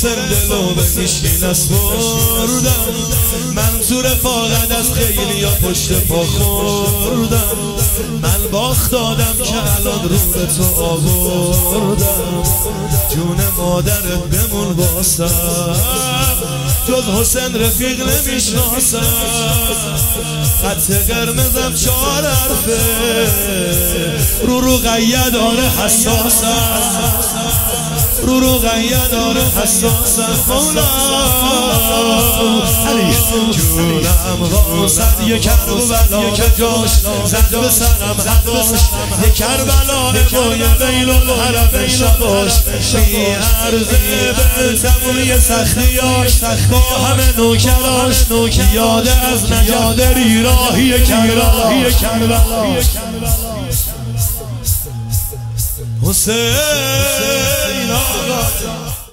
حسین دلو به هیچکی نسپردم، من تو رفاقت از خیلی یا پشت پا خوردم، من باخت دادم که الان رو به تو آوردم، جون مادرت بمون باسم، جز حسین رفیق نمیشناسم، خط قرمزم 4 حرفه، رو قیداره حساسم، رو قیداره حساسم، مولا جونم واسد یه کربلا که جاش زد به سرم هواش، یه کربلا بای بیل الحرم شباش، بی عرضه به تمومی سختیاش، با همه نوکراش، یاده از نجادری راهی کربلا حسین آقا